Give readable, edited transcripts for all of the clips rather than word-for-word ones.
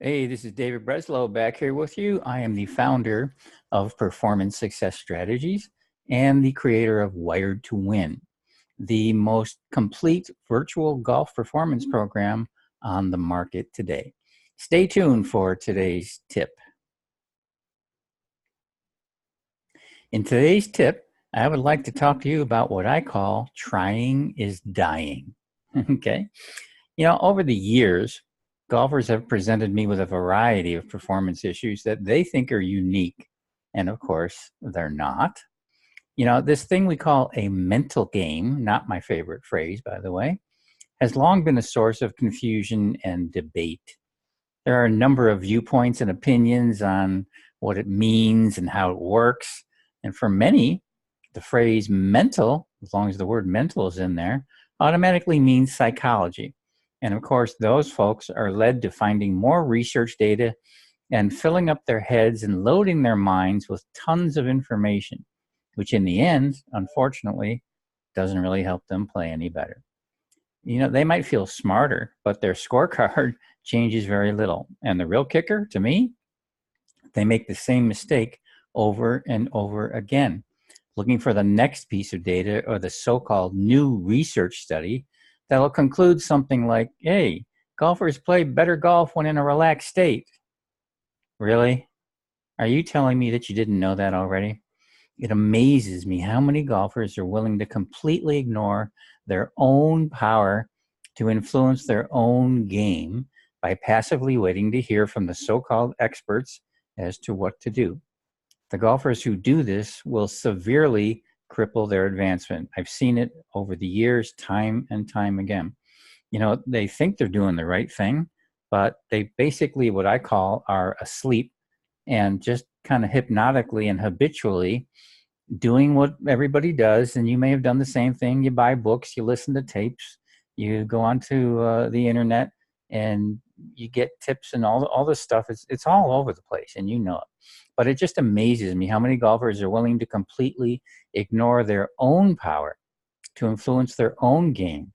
Hey, this is David Breslow back here with you. I am the founder of Performance Success Strategies and the creator of Wired to Win, the most complete virtual golf performance program on the market today. Stay tuned for today's tip. In today's tip, I would like to talk to you about what I call trying is dying. Okay. Over the years, golfers have presented me with a variety of performance issues that they think are unique. And of course, they're not. This thing we call a mental game, not my favorite phrase, by the way, has long been a source of confusion and debate. There are a number of viewpoints and opinions on what it means and how it works. And for many, the phrase mental, as long as the word mental is in there, automatically means psychology. And of course, those folks are led to finding more research data and filling up their heads and loading their minds with tons of information, which in the end, unfortunately, doesn't really help them play any better. They might feel smarter, but their scorecard changes very little. And the real kicker to me, they make the same mistake over and over again, looking for the next piece of data or the so-called new research study that will conclude something like, hey, golfers play better golf when in a relaxed state. Really? Are you telling me that you didn't know that already? It amazes me how many golfers are willing to completely ignore their own power to influence their own game by passively waiting to hear from the so-called experts as to what to do. The golfers who do this will severely cripple their advancement. I've seen it over the years, time and time again. They think they're doing the right thing, but they basically, what I call, are asleep and just kind of hypnotically and habitually doing what everybody does. And you may have done the same thing. You buy books, you listen to tapes, you go onto the internet, and you get tips and all this stuff. It's all over the place, and you know it. But it just amazes me how many golfers are willing to completely ignore their own power to influence their own game.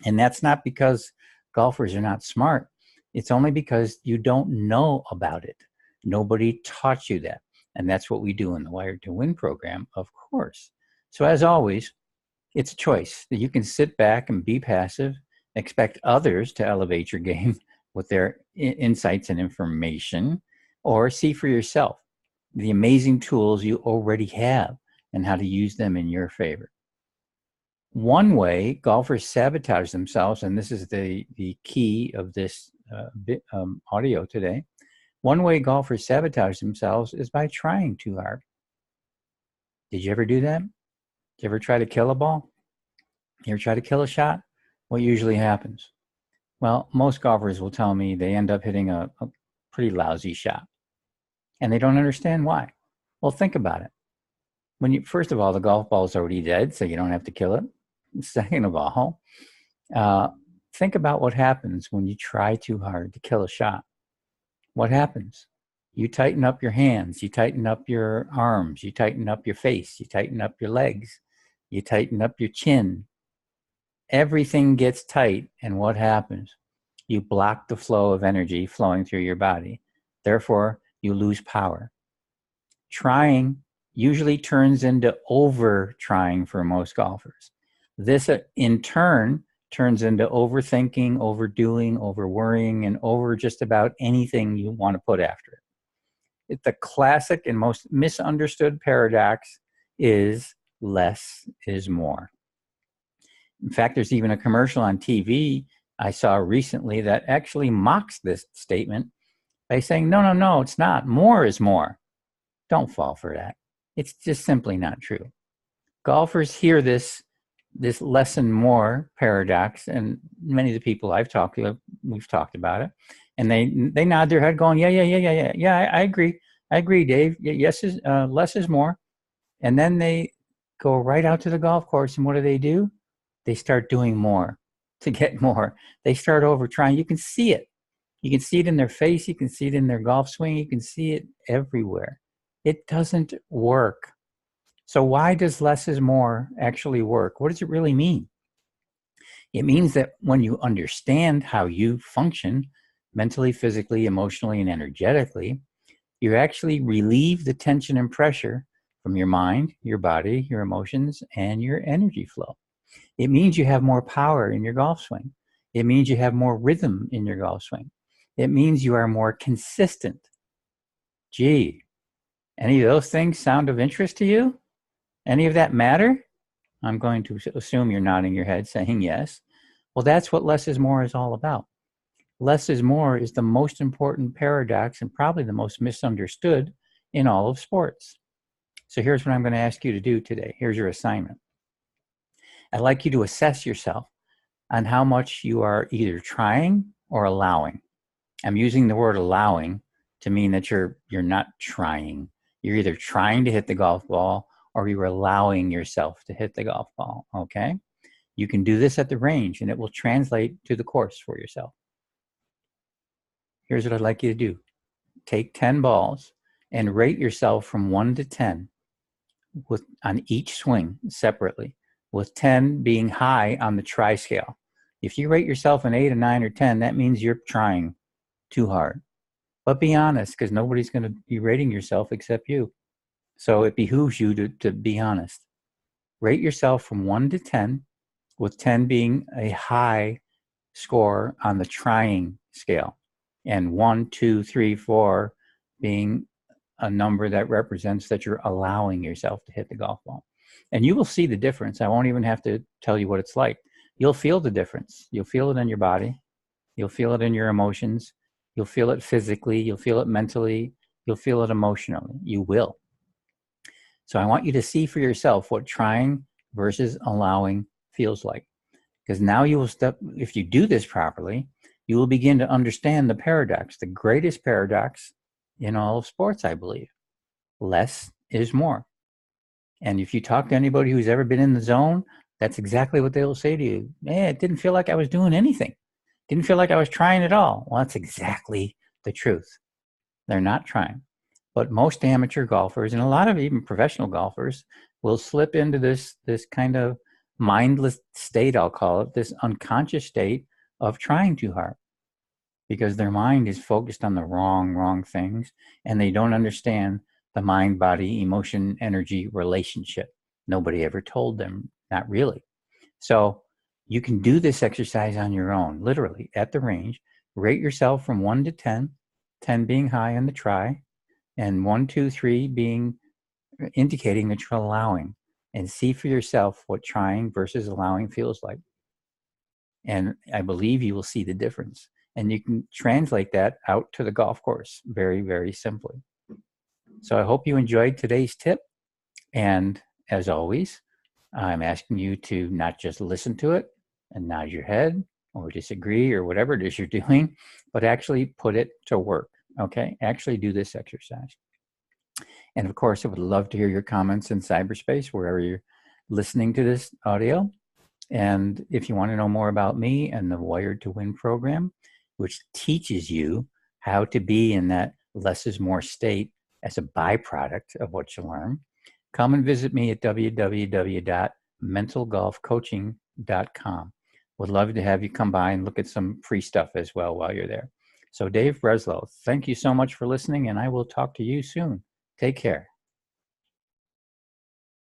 And that's not because golfers are not smart. It's only because you don't know about it. Nobody taught you that. And that's what we do in the Wired to Win program, of course. So as always, it's a choice that you can sit back and be passive, expect others to elevate your game with their insights and information, or see for yourself the amazing tools you already have and how to use them in your favor. One way golfers sabotage themselves, and this is the key of this audio today, one way golfers sabotage themselves is by trying too hard. Did you ever do that? Did you ever try to kill a ball? You ever try to kill a shot? What usually happens? Well, most golfers will tell me they end up hitting a pretty lousy shot. And they don't understand why. Well, think about it. First of all, the golf ball is already dead, so you don't have to kill it. Second of all, think about what happens when you try too hard to kill a shot. What happens? You tighten up your hands, you tighten up your arms, you tighten up your face, you tighten up your legs, you tighten up your chin. Everything gets tight, and what happens? You block the flow of energy flowing through your body. Therefore, you lose power. Trying usually turns into over-trying for most golfers. This, in turn, turns into overthinking, overdoing, over-worrying, and over just about anything you want to put after it. The classic and most misunderstood paradox is less is more. In fact, there's even a commercial on TV I saw recently that actually mocks this statement by saying, no, it's not. More is more. Don't fall for that. It's just simply not true. Golfers hear this less and more paradox, and many of the people I've talked to, we've talked about it, and they nod their head going, yeah, I agree, Dave. Yes, less is more. And then they go right out to the golf course, and what do? They start doing more to get more. They start over trying. You can see it. You can see it in their face. You can see it in their golf swing. You can see it everywhere. It doesn't work. So why does less is more actually work? What does it really mean? It means that when you understand how you function, mentally, physically, emotionally, and energetically, you actually relieve the tension and pressure from your mind, your body, your emotions, and your energy flow. It means you have more power in your golf swing. It means you have more rhythm in your golf swing. It means you are more consistent. Gee, any of those things sound of interest to you? Any of that matter? I'm going to assume you're nodding your head saying yes. Well, that's what less is more is all about. Less is more is the most important paradox and probably the most misunderstood in all of sports. So here's what I'm going to ask you to do today. Here's your assignment. I'd like you to assess yourself on how much you are either trying or allowing. I'm using the word allowing to mean that you're not trying. You're either trying to hit the golf ball or you're allowing yourself to hit the golf ball, okay? You can do this at the range and it will translate to the course for yourself. Here's what I'd like you to do. Take 10 balls and rate yourself from 1 to 10 on each swing separately, with 10 being high on the try scale. If you rate yourself an 8, a 9, or 10, that means you're trying too hard. But be honest, because nobody's going to be rating yourself except you. So it behooves you to be honest. Rate yourself from 1 to 10, with 10 being a high score on the trying scale, and 1, 2, 3, 4 being a number that represents that you're allowing yourself to hit the golf ball. And you will see the difference. I won't even have to tell you what it's like. You'll feel the difference. You'll feel it in your body. You'll feel it in your emotions. You'll feel it physically. You'll feel it mentally. You'll feel it emotionally. You will. So I want you to see for yourself what trying versus allowing feels like. Because now you will if you do this properly, you will begin to understand the paradox, the greatest paradox in all of sports, I believe. Less is more. And if you talk to anybody who's ever been in the zone, that's exactly what they'll say to you. It didn't feel like I was doing anything. Didn't feel like I was trying at all. Well, that's exactly the truth. They're not trying. But most amateur golfers and a lot of even professional golfers will slip into this kind of mindless state, I'll call it, this unconscious state of trying too hard, because their mind is focused on the wrong things, and they don't understand the mind, body, emotion, energy relationship. Nobody ever told them, not really. So you can do this exercise on your own, literally at the range. Rate yourself from 1 to 10, 10 being high on the try, and 1, 2, 3 being indicating that you're allowing, and see for yourself what trying versus allowing feels like. And I believe you will see the difference. And you can translate that out to the golf course very, very simply. So I hope you enjoyed today's tip. And as always, I'm asking you to not just listen to it and nod your head or disagree or whatever it is you're doing, but actually put it to work, okay? Actually do this exercise. And of course, I would love to hear your comments in cyberspace, wherever you're listening to this audio. And if you want to know more about me and the Wired to Win program, which teaches you how to be in that less is more state as a byproduct of what you learn, come and visit me at www.mentalgolfcoaching.com. Would love to have you come by and look at some free stuff as well while you're there. So Dave Breslow, thank you so much for listening, and I will talk to you soon. Take care.